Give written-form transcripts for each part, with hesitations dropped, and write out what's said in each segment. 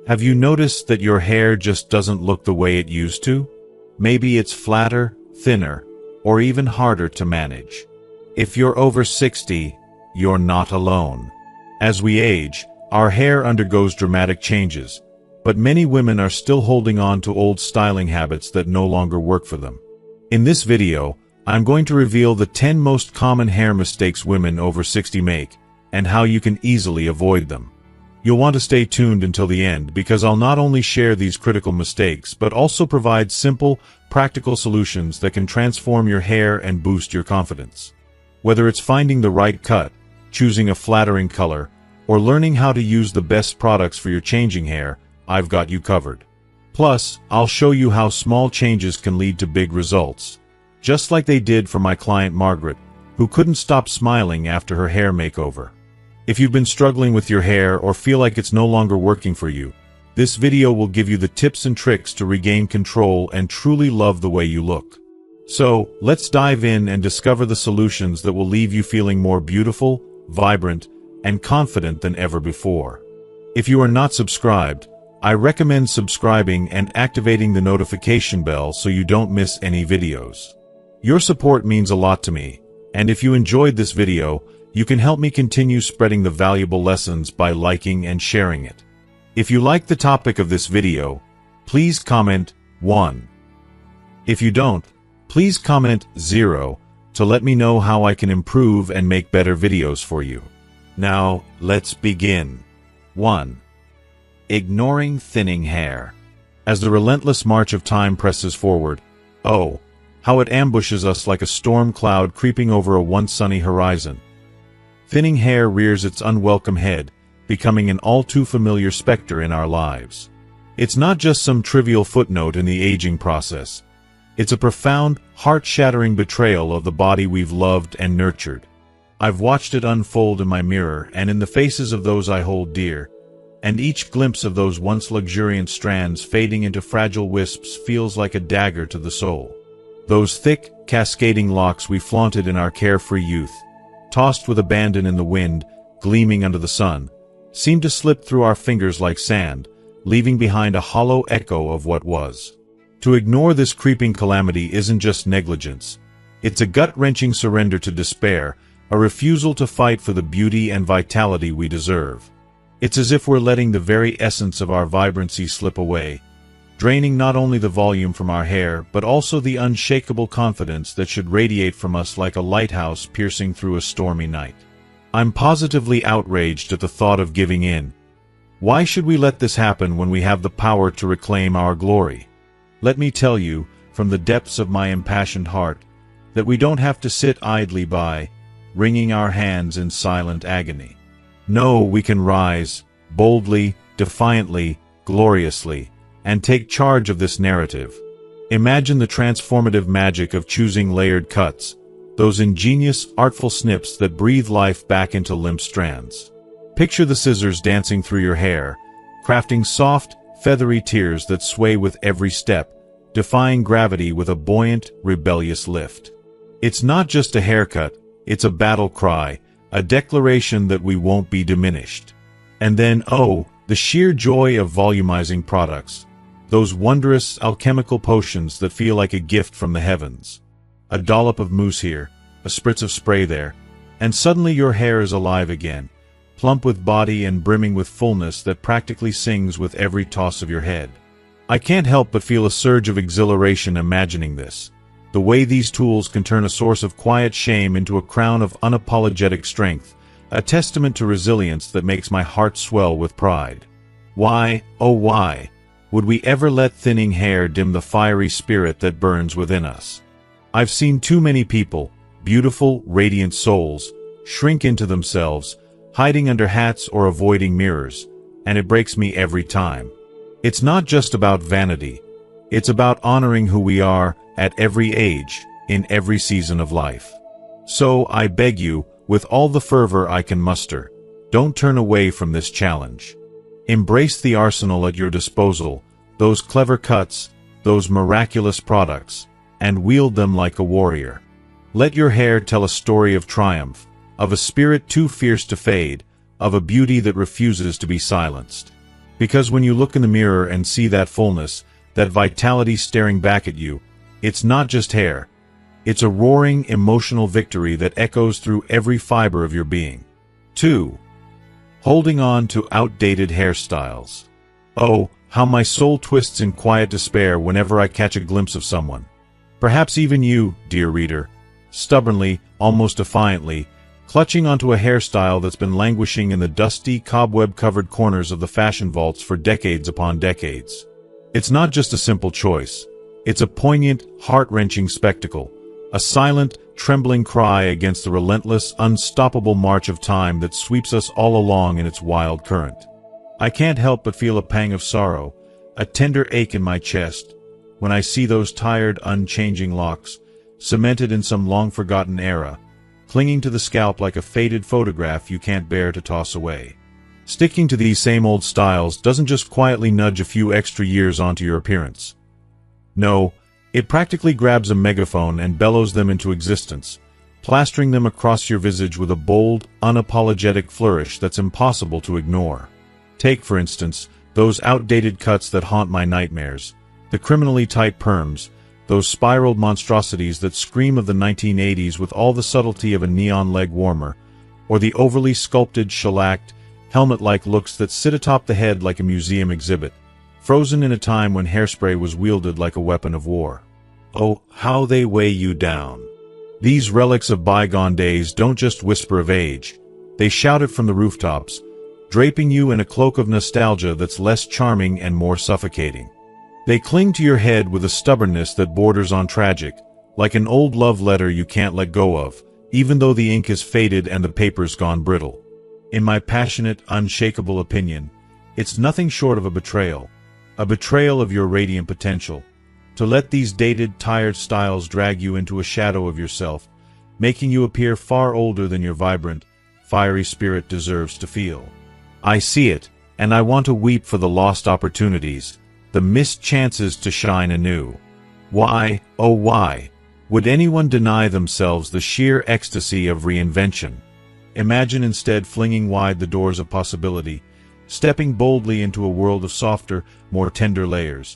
Have you noticed that your hair just doesn't look the way it used to? Maybe it's flatter, thinner, or even harder to manage. If you're over 60, you're not alone. As we age, our hair undergoes dramatic changes, but many women are still holding on to old styling habits that no longer work for them. In this video, I'm going to reveal the 10 most common hair mistakes women over 60 make, and how you can easily avoid them. You'll want to stay tuned until the end because I'll not only share these critical mistakes but also provide simple, practical solutions that can transform your hair and boost your confidence. Whether it's finding the right cut, choosing a flattering color, or learning how to use the best products for your changing hair, I've got you covered. Plus, I'll show you how small changes can lead to big results, just like they did for my client Margaret, who couldn't stop smiling after her hair makeover. If you've been struggling with your hair or feel like it's no longer working for you, this video will give you the tips and tricks to regain control and truly love the way you look. So, let's dive in and discover the solutions that will leave you feeling more beautiful, vibrant, and confident than ever before. If you are not subscribed, I recommend subscribing and activating the notification bell so you don't miss any videos. Your support means a lot to me, and if you enjoyed this video, you can help me continue spreading the valuable lessons by liking and sharing it. If you like the topic of this video, please comment 1. If you don't, please comment 0 to let me know how I can improve and make better videos for you. Now, let's begin. 1. Ignoring thinning hair. As the relentless march of time presses forward, oh, how it ambushes us like a storm cloud creeping over a once sunny horizon. Thinning hair rears its unwelcome head, becoming an all-too-familiar specter in our lives. It's not just some trivial footnote in the aging process. It's a profound, heart-shattering betrayal of the body we've loved and nurtured. I've watched it unfold in my mirror and in the faces of those I hold dear, and each glimpse of those once luxuriant strands fading into fragile wisps feels like a dagger to the soul. Those thick, cascading locks we flaunted in our carefree youth, tossed with abandon in the wind, gleaming under the sun, seemed to slip through our fingers like sand, leaving behind a hollow echo of what was. To ignore this creeping calamity isn't just negligence. It's a gut-wrenching surrender to despair, a refusal to fight for the beauty and vitality we deserve. It's as if we're letting the very essence of our vibrancy slip away, draining not only the volume from our hair, but also the unshakable confidence that should radiate from us like a lighthouse piercing through a stormy night. I'm positively outraged at the thought of giving in. Why should we let this happen when we have the power to reclaim our glory? Let me tell you, from the depths of my impassioned heart, that we don't have to sit idly by, wringing our hands in silent agony. No, we can rise, boldly, defiantly, gloriously, and take charge of this narrative. Imagine the transformative magic of choosing layered cuts, those ingenious, artful snips that breathe life back into limp strands. Picture the scissors dancing through your hair, crafting soft, feathery tears that sway with every step, defying gravity with a buoyant, rebellious lift. It's not just a haircut, it's a battle cry, a declaration that we won't be diminished. And then, oh, the sheer joy of volumizing products. Those wondrous alchemical potions that feel like a gift from the heavens. A dollop of mousse here, a spritz of spray there, and suddenly your hair is alive again, plump with body and brimming with fullness that practically sings with every toss of your head. I can't help but feel a surge of exhilaration imagining this. The way these tools can turn a source of quiet shame into a crown of unapologetic strength, a testament to resilience that makes my heart swell with pride. Why, oh why, would we ever let thinning hair dim the fiery spirit that burns within us? I've seen too many people, beautiful, radiant souls, shrink into themselves, hiding under hats or avoiding mirrors, and it breaks me every time. It's not just about vanity. It's about honoring who we are at every age, in every season of life. So I beg you, with all the fervor I can muster, don't turn away from this challenge. Embrace the arsenal at your disposal, those clever cuts, those miraculous products, and wield them like a warrior. Let your hair tell a story of triumph, of a spirit too fierce to fade, of a beauty that refuses to be silenced. Because when you look in the mirror and see that fullness, that vitality staring back at you, it's not just hair. It's a roaring, emotional victory that echoes through every fiber of your being. 2. Holding on to outdated hairstyles. Oh, how my soul twists in quiet despair whenever I catch a glimpse of someone. Perhaps even you, dear reader, stubbornly, almost defiantly, clutching onto a hairstyle that's been languishing in the dusty, cobweb-covered corners of the fashion vaults for decades upon decades. It's not just a simple choice. It's a poignant, heart-wrenching spectacle, a silent, trembling cry against the relentless, unstoppable march of time that sweeps us all along in its wild current. I can't help but feel a pang of sorrow, a tender ache in my chest, when I see those tired, unchanging locks, cemented in some long-forgotten era, clinging to the scalp like a faded photograph you can't bear to toss away. Sticking to these same old styles doesn't just quietly nudge a few extra years onto your appearance. No, it practically grabs a megaphone and bellows them into existence, plastering them across your visage with a bold, unapologetic flourish that's impossible to ignore. Take, for instance, those outdated cuts that haunt my nightmares, the criminally tight perms, those spiraled monstrosities that scream of the 1980s with all the subtlety of a neon leg warmer, or the overly sculpted, shellacked, helmet-like looks that sit atop the head like a museum exhibit, frozen in a time when hairspray was wielded like a weapon of war. Oh, how they weigh you down. These relics of bygone days don't just whisper of age, they shout it from the rooftops, draping you in a cloak of nostalgia that's less charming and more suffocating. They cling to your head with a stubbornness that borders on tragic, like an old love letter you can't let go of, even though the ink is faded and the paper's gone brittle. In my passionate, unshakable opinion, it's nothing short of a betrayal of your radiant potential, to let these dated, tired styles drag you into a shadow of yourself, making you appear far older than your vibrant, fiery spirit deserves to feel. I see it, and I want to weep for the lost opportunities, the missed chances to shine anew. Why, oh why, would anyone deny themselves the sheer ecstasy of reinvention? Imagine instead flinging wide the doors of possibility, stepping boldly into a world of softer, more tender layers.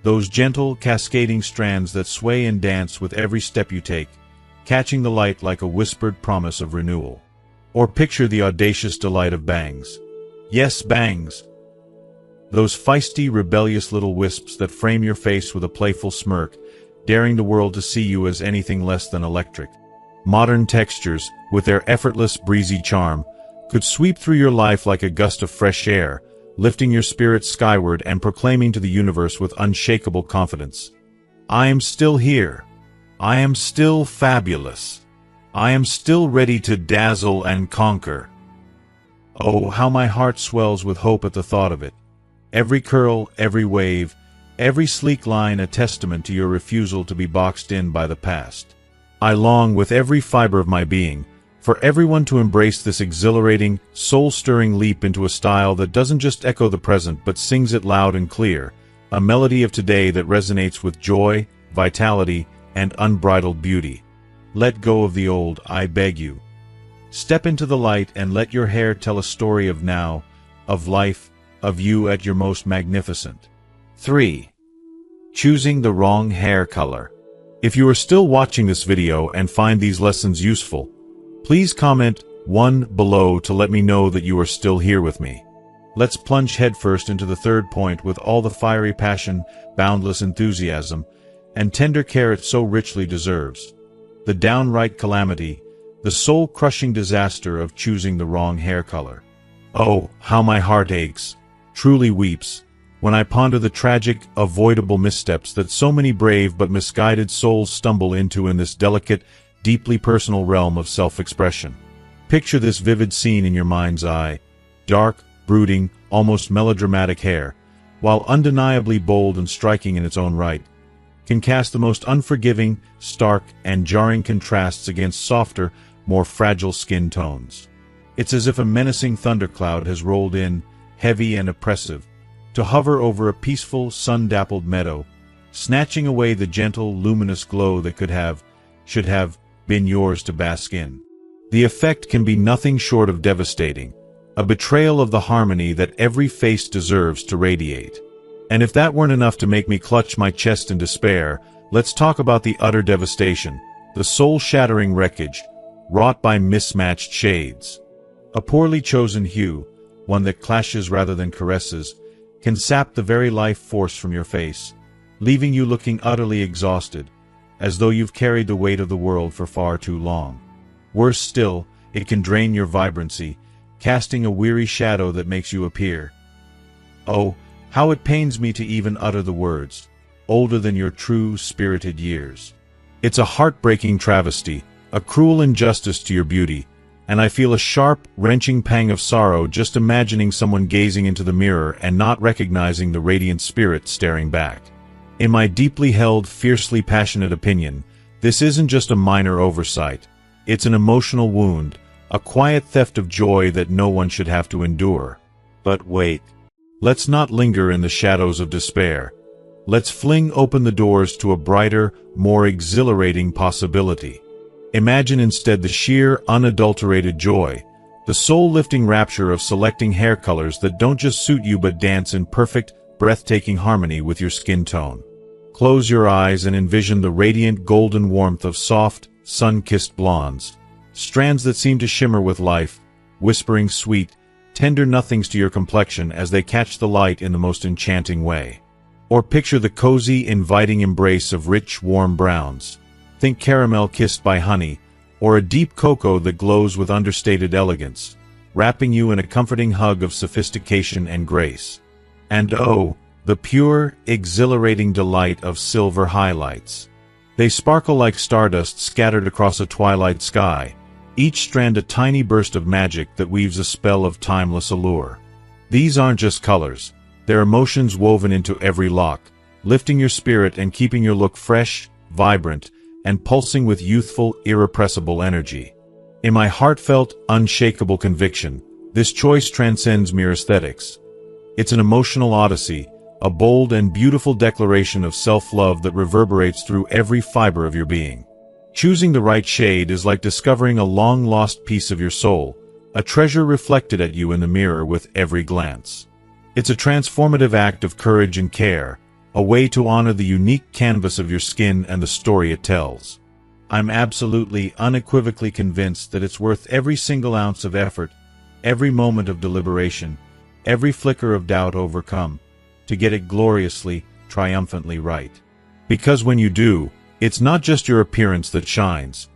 Those gentle, cascading strands that sway and dance with every step you take, catching the light like a whispered promise of renewal. Or picture the audacious delight of bangs. Yes, bangs. Those feisty, rebellious little wisps that frame your face with a playful smirk, daring the world to see you as anything less than electric. Modern textures, with their effortless, breezy charm, could sweep through your life like a gust of fresh air, lifting your spirit skyward and proclaiming to the universe with unshakable confidence, I am still here. I am still fabulous. I am still ready to dazzle and conquer. Oh, how my heart swells with hope at the thought of it. Every curl, every wave, every sleek line a testament to your refusal to be boxed in by the past. I long with every fiber of my being for everyone to embrace this exhilarating, soul-stirring leap into a style that doesn't just echo the present but sings it loud and clear, a melody of today that resonates with joy, vitality, and unbridled beauty. Let go of the old, I beg you. Step into the light and let your hair tell a story of now, of life, of you at your most magnificent. 3. Choosing the wrong hair color. If you are still watching this video and find these lessons useful, please comment 1 below to let me know that you are still here with me. Let's plunge headfirst into the third point with all the fiery passion, boundless enthusiasm, and tender care it so richly deserves. The downright calamity, the soul-crushing disaster of choosing the wrong hair color. Oh, how my heart aches, truly weeps, when I ponder the tragic, avoidable missteps that so many brave but misguided souls stumble into in this delicate, deeply personal realm of self-expression. Picture this vivid scene in your mind's eye. Dark, brooding, almost melodramatic hair, while undeniably bold and striking in its own right, can cast the most unforgiving, stark, and jarring contrasts against softer, more fragile skin tones. It's as if a menacing thundercloud has rolled in, heavy and oppressive, to hover over a peaceful, sun-dappled meadow, snatching away the gentle, luminous glow that should have, been yours to bask in. The effect can be nothing short of devastating, a betrayal of the harmony that every face deserves to radiate. And if that weren't enough to make me clutch my chest in despair, let's talk about the utter devastation, the soul-shattering wreckage, wrought by mismatched shades. A poorly chosen hue, one that clashes rather than caresses, can sap the very life force from your face, leaving you looking utterly exhausted, as though you've carried the weight of the world for far too long. Worse still, it can drain your vibrancy, casting a weary shadow that makes you appear. Oh, how it pains me to even utter the words, older than your true, spirited years. It's a heartbreaking travesty, a cruel injustice to your beauty, and I feel a sharp, wrenching pang of sorrow just imagining someone gazing into the mirror and not recognizing the radiant spirit staring back. In my deeply held, fiercely passionate opinion, this isn't just a minor oversight. It's an emotional wound, a quiet theft of joy that no one should have to endure. But wait. Let's not linger in the shadows of despair. Let's fling open the doors to a brighter, more exhilarating possibility. Imagine instead the sheer, unadulterated joy, the soul-lifting rapture of selecting hair colors that don't just suit you but dance in perfect, breathtaking harmony with your skin tone. Close your eyes and envision the radiant golden warmth of soft, sun-kissed blondes, strands that seem to shimmer with life, whispering sweet, tender nothings to your complexion as they catch the light in the most enchanting way. Or picture the cozy, inviting embrace of rich, warm browns. Think caramel kissed by honey, or a deep cocoa that glows with understated elegance, wrapping you in a comforting hug of sophistication and grace. And oh, the pure, exhilarating delight of silver highlights. They sparkle like stardust scattered across a twilight sky, each strand a tiny burst of magic that weaves a spell of timeless allure. These aren't just colors, they're emotions woven into every lock, lifting your spirit and keeping your look fresh, vibrant, and pulsing with youthful, irrepressible energy. In my heartfelt, unshakable conviction, this choice transcends mere aesthetics. It's an emotional odyssey, a bold and beautiful declaration of self-love that reverberates through every fiber of your being. Choosing the right shade is like discovering a long-lost piece of your soul, a treasure reflected at you in the mirror with every glance. It's a transformative act of courage and care, a way to honor the unique canvas of your skin and the story it tells. I'm absolutely, unequivocally convinced that it's worth every single ounce of effort, every moment of deliberation, every flicker of doubt overcome, to get it gloriously, triumphantly right. Because when you do, it's not just your appearance that shines.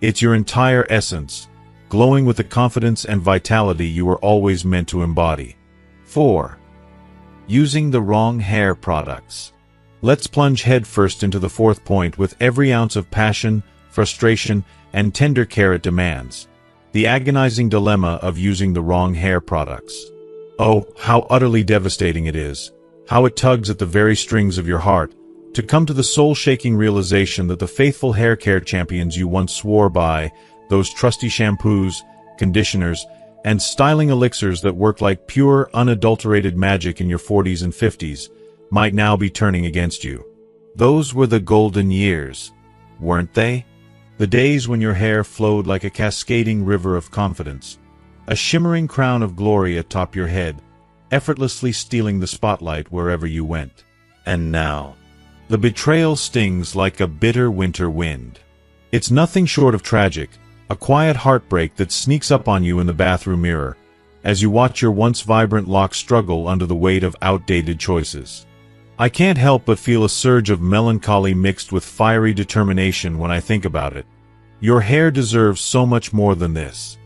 It's your entire essence, glowing with the confidence and vitality you were always meant to embody. 4. Using the wrong hair products. Let's plunge headfirst into the fourth point with every ounce of passion, frustration, and tender care it demands. The agonizing dilemma of using the wrong hair products. Oh, how utterly devastating it is. How it tugs at the very strings of your heart, to come to the soul-shaking realization that the faithful hair care champions you once swore by, those trusty shampoos, conditioners, and styling elixirs that work like pure, unadulterated magic in your 40s and 50s, might now be turning against you. Those were the golden years, weren't they? The days when your hair flowed like a cascading river of confidence, a shimmering crown of glory atop your head, effortlessly stealing the spotlight wherever you went. And now, the betrayal stings like a bitter winter wind. It's nothing short of tragic, a quiet heartbreak that sneaks up on you in the bathroom mirror, as you watch your once vibrant locks struggle under the weight of outdated choices. I can't help but feel a surge of melancholy mixed with fiery determination when I think about it. Your hair deserves so much more than this.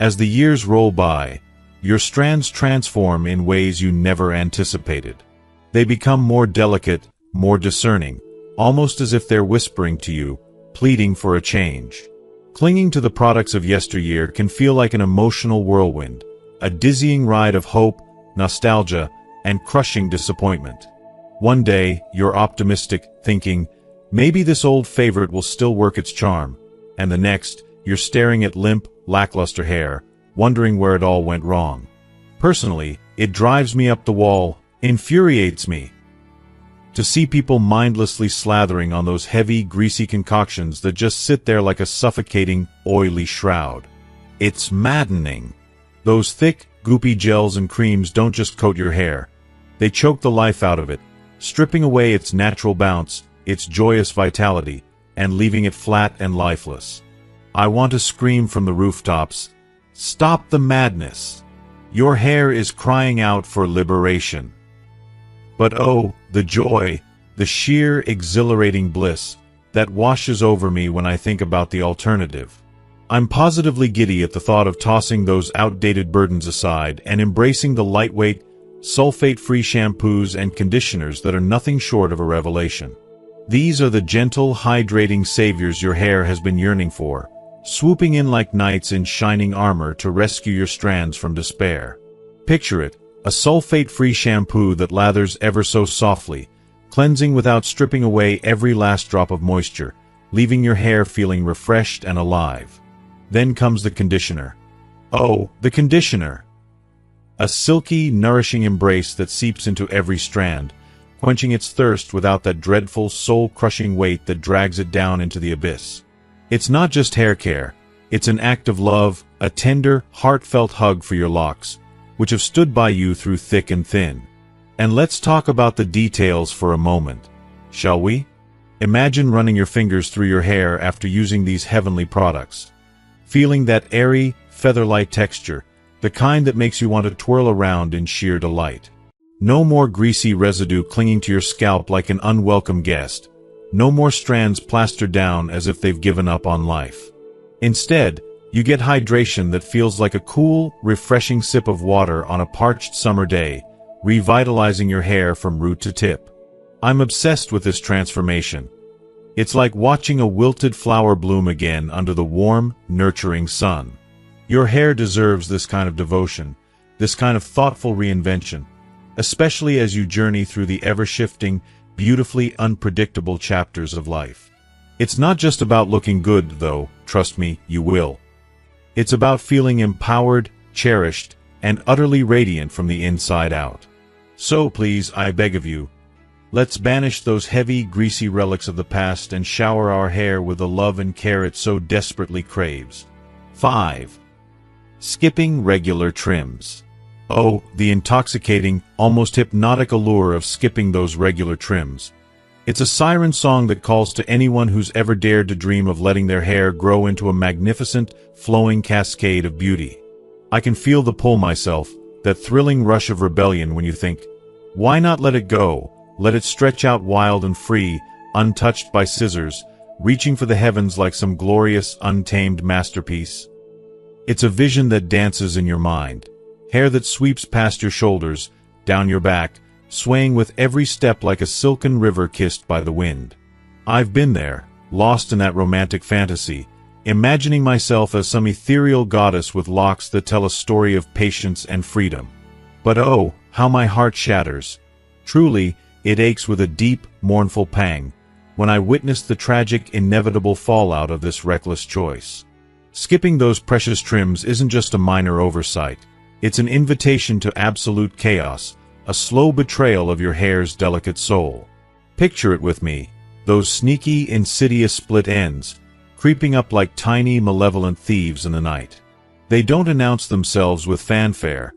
As the years roll by, your strands transform in ways you never anticipated. They become more delicate, more discerning, almost as if they're whispering to you, pleading for a change. Clinging to the products of yesteryear can feel like an emotional whirlwind, a dizzying ride of hope, nostalgia, and crushing disappointment. One day, you're optimistic, thinking, maybe this old favorite will still work its charm, and the next, you're staring at limp, lackluster hair, wondering where it all went wrong. Personally, it drives me up the wall, infuriates me, to see people mindlessly slathering on those heavy, greasy concoctions that just sit there like a suffocating, oily shroud. It's maddening. Those thick, goopy gels and creams don't just coat your hair. They choke the life out of it, stripping away its natural bounce, its joyous vitality, and leaving it flat and lifeless. I want to scream from the rooftops, "Stop the madness! Your hair is crying out for liberation." But oh, the joy, the sheer exhilarating bliss that washes over me when I think about the alternative. I'm positively giddy at the thought of tossing those outdated burdens aside and embracing the lightweight, sulfate-free shampoos and conditioners that are nothing short of a revelation. These are the gentle, hydrating saviors your hair has been yearning for, swooping in like knights in shining armor to rescue your strands from despair. Picture it, a sulfate-free shampoo that lathers ever so softly, cleansing without stripping away every last drop of moisture, leaving your hair feeling refreshed and alive. Then comes the conditioner. Oh, the conditioner! A silky, nourishing embrace that seeps into every strand, quenching its thirst without that dreadful, soul-crushing weight that drags it down into the abyss. It's not just hair care, it's an act of love, a tender, heartfelt hug for your locks, which have stood by you through thick and thin. And let's talk about the details for a moment, shall we? Imagine running your fingers through your hair after using these heavenly products. Feeling that airy, feather-light texture, the kind that makes you want to twirl around in sheer delight. No more greasy residue clinging to your scalp like an unwelcome guest. No more strands plastered down as if they've given up on life. Instead, you get hydration that feels like a cool, refreshing sip of water on a parched summer day, revitalizing your hair from root to tip. I'm obsessed with this transformation. It's like watching a wilted flower bloom again under the warm, nurturing sun. Your hair deserves this kind of devotion, this kind of thoughtful reinvention, especially as you journey through the ever-shifting, beautifully unpredictable chapters of life. It's not just about looking good, though, trust me, you will. It's about feeling empowered, cherished, and utterly radiant from the inside out. So please, I beg of you, let's banish those heavy, greasy relics of the past and shower our hair with the love and care it so desperately craves. 5. Skipping regular trims. Oh, the intoxicating, almost hypnotic allure of skipping those regular trims. It's a siren song that calls to anyone who's ever dared to dream of letting their hair grow into a magnificent, flowing cascade of beauty. I can feel the pull myself, that thrilling rush of rebellion when you think, why not let it go? Let it stretch out wild and free, untouched by scissors, reaching for the heavens like some glorious, untamed masterpiece. It's a vision that dances in your mind. Hair that sweeps past your shoulders, down your back, swaying with every step like a silken river kissed by the wind. I've been there, lost in that romantic fantasy, imagining myself as some ethereal goddess with locks that tell a story of patience and freedom. But oh, how my heart shatters. Truly, it aches with a deep, mournful pang when I witness the tragic, inevitable fallout of this reckless choice. Skipping those precious trims isn't just a minor oversight. It's an invitation to absolute chaos, a slow betrayal of your hair's delicate soul. Picture it with me, those sneaky, insidious split ends, creeping up like tiny, malevolent thieves in the night. They don't announce themselves with fanfare.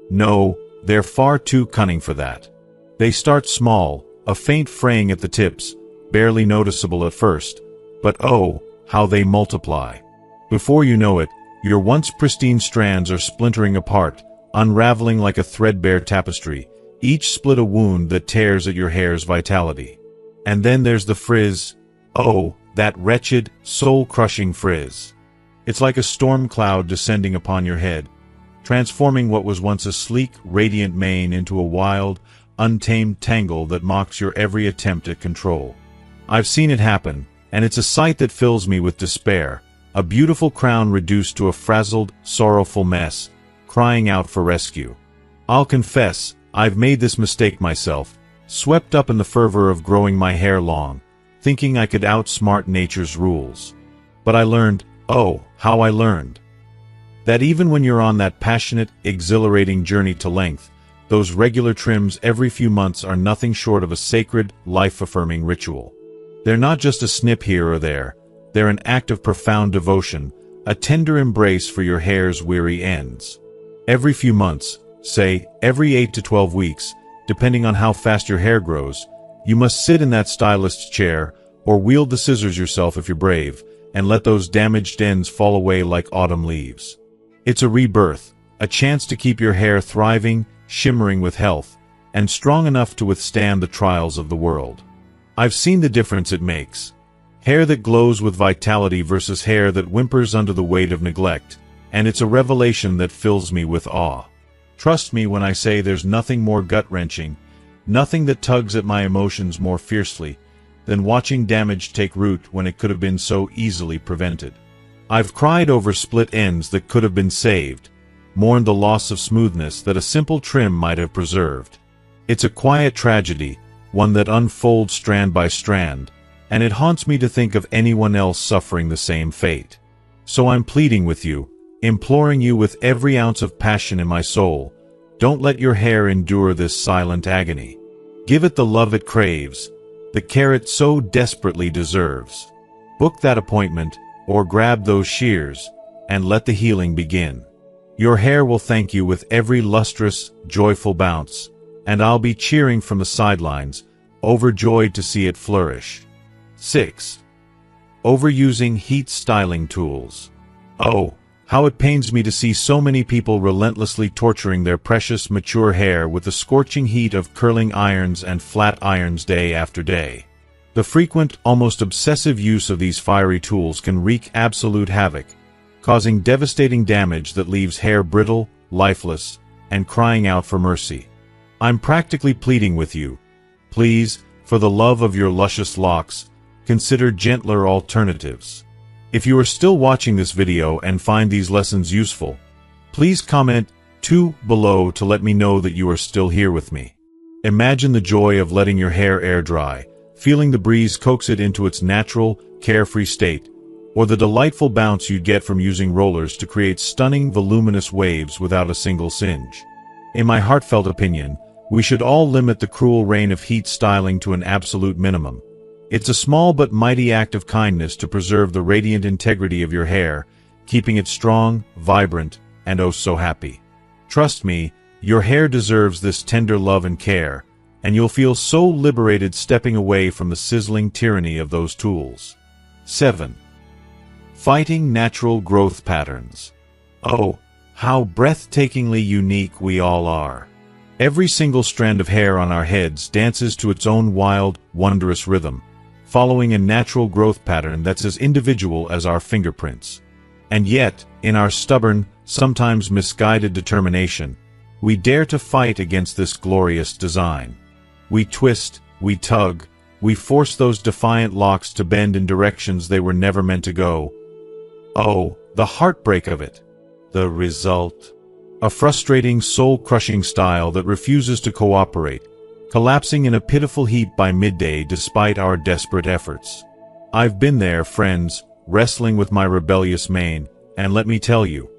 No, they're far too cunning for that. They start small, a faint fraying at the tips, barely noticeable at first, but oh, how they multiply. Before you know it, your once pristine strands are splintering apart, unraveling like a threadbare tapestry, each split a wound that tears at your hair's vitality. And then there's the frizz. Oh, that wretched, soul-crushing frizz. It's like a storm cloud descending upon your head, transforming what was once a sleek, radiant mane into a wild, untamed tangle that mocks your every attempt at control. I've seen it happen, and it's a sight that fills me with despair. A beautiful crown reduced to a frazzled, sorrowful mess, crying out for rescue. I'll confess, I've made this mistake myself, swept up in the fervor of growing my hair long, thinking I could outsmart nature's rules. But I learned, oh, how I learned, that even when you're on that passionate, exhilarating journey to length, those regular trims every few months are nothing short of a sacred, life-affirming ritual. They're not just a snip here or there. They're an act of profound devotion, a tender embrace for your hair's weary ends. Every few months, say every 8 to 12 weeks, depending on how fast your hair grows, you must sit in that stylist's chair, or wield the scissors yourself if you're brave, and let those damaged ends fall away like autumn leaves. It's a rebirth, a chance to keep your hair thriving, shimmering with health, and strong enough to withstand the trials of the world. I've seen the difference it makes. Hair that glows with vitality versus hair that whimpers under the weight of neglect, and it's a revelation that fills me with awe. Trust me when I say there's nothing more gut-wrenching, nothing that tugs at my emotions more fiercely, than watching damage take root when it could have been so easily prevented. I've cried over split ends that could have been saved, mourned the loss of smoothness that a simple trim might have preserved. It's a quiet tragedy, one that unfolds strand by strand, and it haunts me to think of anyone else suffering the same fate. So I'm pleading with you, imploring you with every ounce of passion in my soul, don't let your hair endure this silent agony. Give it the love it craves, the care it so desperately deserves. Book that appointment, or grab those shears, and let the healing begin. Your hair will thank you with every lustrous, joyful bounce, and I'll be cheering from the sidelines, overjoyed to see it flourish. 6. Overusing heat styling tools. Oh, how it pains me to see so many people relentlessly torturing their precious, mature hair with the scorching heat of curling irons and flat irons day after day. The frequent, almost obsessive use of these fiery tools can wreak absolute havoc, causing devastating damage that leaves hair brittle, lifeless, and crying out for mercy. I'm practically pleading with you. Please, for the love of your luscious locks, consider gentler alternatives. If you are still watching this video and find these lessons useful, please comment 2 below to let me know that you are still here with me. Imagine the joy of letting your hair air dry, feeling the breeze coax it into its natural, carefree state, or the delightful bounce you'd get from using rollers to create stunning, voluminous waves without a single singe. In my heartfelt opinion, we should all limit the cruel reign of heat styling to an absolute minimum. It's a small but mighty act of kindness to preserve the radiant integrity of your hair, keeping it strong, vibrant, and oh so happy. Trust me, your hair deserves this tender love and care, and you'll feel so liberated stepping away from the sizzling tyranny of those tools. 7. Fighting natural growth patterns. Oh, how breathtakingly unique we all are. Every single strand of hair on our heads dances to its own wild, wondrous rhythm, following a natural growth pattern that's as individual as our fingerprints. And yet, in our stubborn, sometimes misguided determination, we dare to fight against this glorious design. We twist, we tug, we force those defiant locks to bend in directions they were never meant to go. Oh, the heartbreak of it. The result? A frustrating, soul-crushing style that refuses to cooperate, collapsing in a pitiful heap by midday despite our desperate efforts. I've been there, friends, wrestling with my rebellious mane, and let me tell you,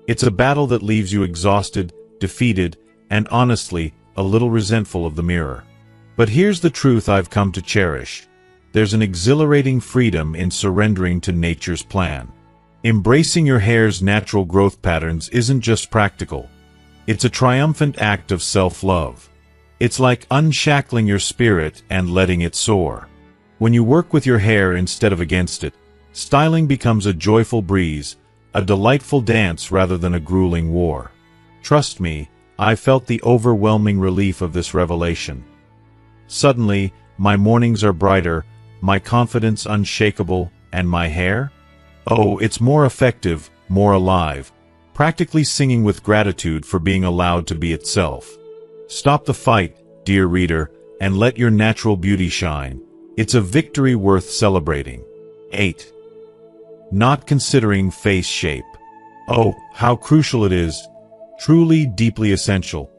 it's a battle that leaves you exhausted, defeated, and honestly, a little resentful of the mirror. But here's the truth I've come to cherish. There's an exhilarating freedom in surrendering to nature's plan. Embracing your hair's natural growth patterns isn't just practical. It's a triumphant act of self-love. It's like unshackling your spirit and letting it soar. When you work with your hair instead of against it, styling becomes a joyful breeze, a delightful dance rather than a grueling war. Trust me, I felt the overwhelming relief of this revelation. Suddenly, my mornings are brighter, my confidence unshakable, and my hair? Oh, it's more effective, more alive, practically singing with gratitude for being allowed to be itself. Stop the fight, dear reader, and let your natural beauty shine. It's a victory worth celebrating. 8. Not considering face shape. Oh, how crucial it is, truly deeply essential,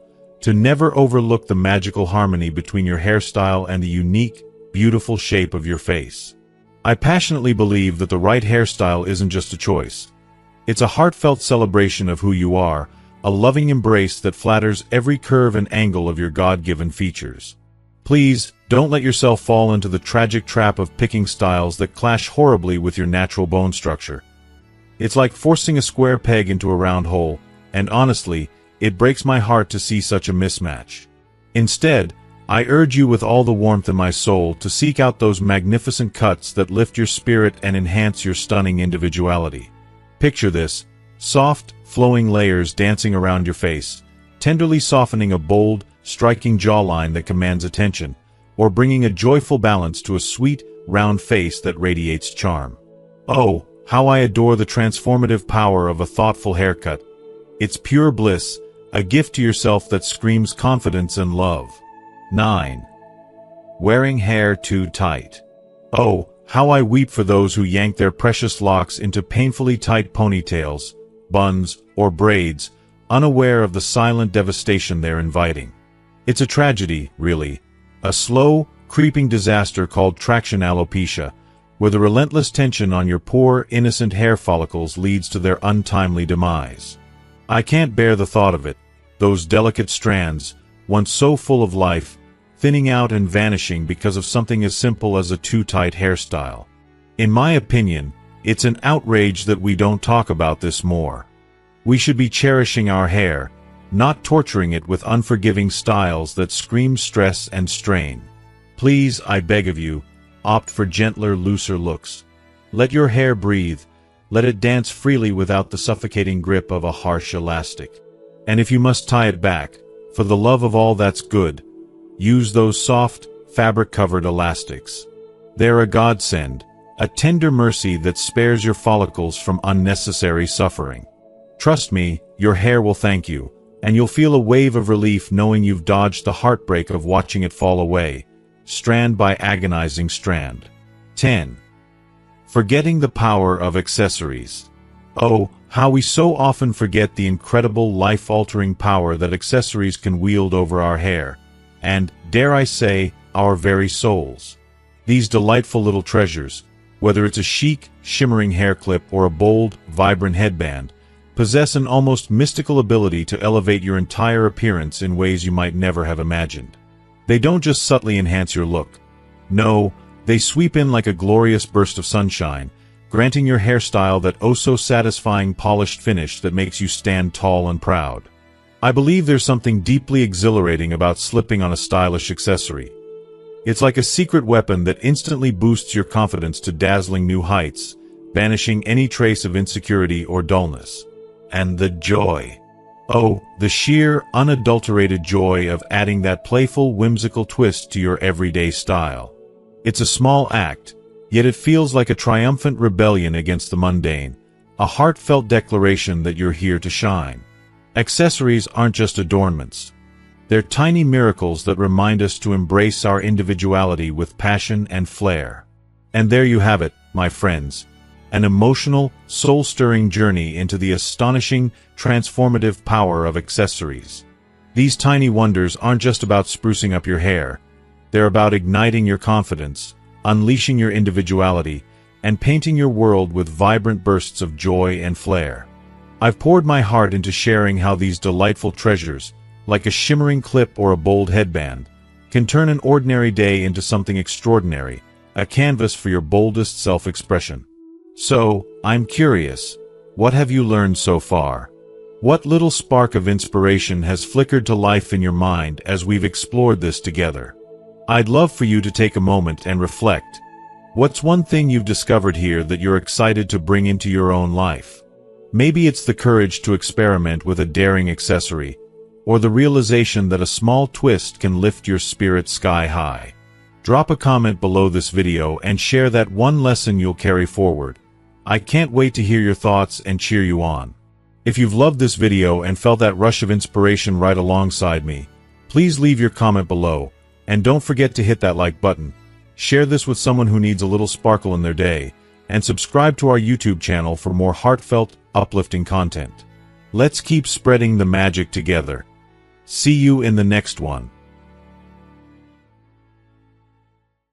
to never overlook the magical harmony between your hairstyle and the unique, beautiful shape of your face. I passionately believe that the right hairstyle isn't just a choice. It's a heartfelt celebration of who you are, a loving embrace that flatters every curve and angle of your God-given features. Please, don't let yourself fall into the tragic trap of picking styles that clash horribly with your natural bone structure. It's like forcing a square peg into a round hole, and honestly, it breaks my heart to see such a mismatch. Instead, I urge you with all the warmth in my soul to seek out those magnificent cuts that lift your spirit and enhance your stunning individuality. Picture this: soft, flowing layers dancing around your face, tenderly softening a bold, striking jawline that commands attention, or bringing a joyful balance to a sweet, round face that radiates charm. Oh, how I adore the transformative power of a thoughtful haircut. It's pure bliss, a gift to yourself that screams confidence and love. 9. Wearing hair too tight. Oh, how I weep for those who yank their precious locks into painfully tight ponytails, buns, or braids, unaware of the silent devastation they're inviting. It's a tragedy, really. A slow, creeping disaster called traction alopecia, where the relentless tension on your poor, innocent hair follicles leads to their untimely demise. I can't bear the thought of it. Those delicate strands, once so full of life, thinning out and vanishing because of something as simple as a too tight hairstyle. In my opinion, it's an outrage that we don't talk about this more. We should be cherishing our hair, not torturing it with unforgiving styles that scream stress and strain. Please, I beg of you, opt for gentler, looser looks. Let your hair breathe. Let it dance freely without the suffocating grip of a harsh elastic. And if you must tie it back, for the love of all that's good, use those soft, fabric-covered elastics. They're a godsend, a tender mercy that spares your follicles from unnecessary suffering. Trust me, your hair will thank you, and you'll feel a wave of relief knowing you've dodged the heartbreak of watching it fall away, strand by agonizing strand. 10. Forgetting the power of accessories. Oh, how we so often forget the incredible life-altering power that accessories can wield over our hair, and, dare I say, our very souls. These delightful little treasures, whether it's a chic, shimmering hair clip or a bold, vibrant headband, possess an almost mystical ability to elevate your entire appearance in ways you might never have imagined. They don't just subtly enhance your look. No, they sweep in like a glorious burst of sunshine, granting your hairstyle that oh-so-satisfying polished finish that makes you stand tall and proud. I believe there's something deeply exhilarating about slipping on a stylish accessory. It's like a secret weapon that instantly boosts your confidence to dazzling new heights, banishing any trace of insecurity or dullness. And the joy. Oh, the sheer, unadulterated joy of adding that playful, whimsical twist to your everyday style. It's a small act, yet it feels like a triumphant rebellion against the mundane, a heartfelt declaration that you're here to shine. Accessories aren't just adornments. They're tiny miracles that remind us to embrace our individuality with passion and flair. And there you have it, my friends. An emotional, soul-stirring journey into the astonishing, transformative power of accessories. These tiny wonders aren't just about sprucing up your hair. They're about igniting your confidence, unleashing your individuality, and painting your world with vibrant bursts of joy and flair. I've poured my heart into sharing how these delightful treasures, like a shimmering clip or a bold headband, can turn an ordinary day into something extraordinary, a canvas for your boldest self-expression. So, I'm curious, what have you learned so far? What little spark of inspiration has flickered to life in your mind as we've explored this together? I'd love for you to take a moment and reflect. What's one thing you've discovered here that you're excited to bring into your own life? Maybe it's the courage to experiment with a daring accessory, or the realization that a small twist can lift your spirit sky high. Drop a comment below this video and share that one lesson you'll carry forward. I can't wait to hear your thoughts and cheer you on. If you've loved this video and felt that rush of inspiration right alongside me, please leave your comment below, and don't forget to hit that like button. Share this with someone who needs a little sparkle in their day, and subscribe to our YouTube channel for more heartfelt, uplifting content. Let's keep spreading the magic together. See you in the next one.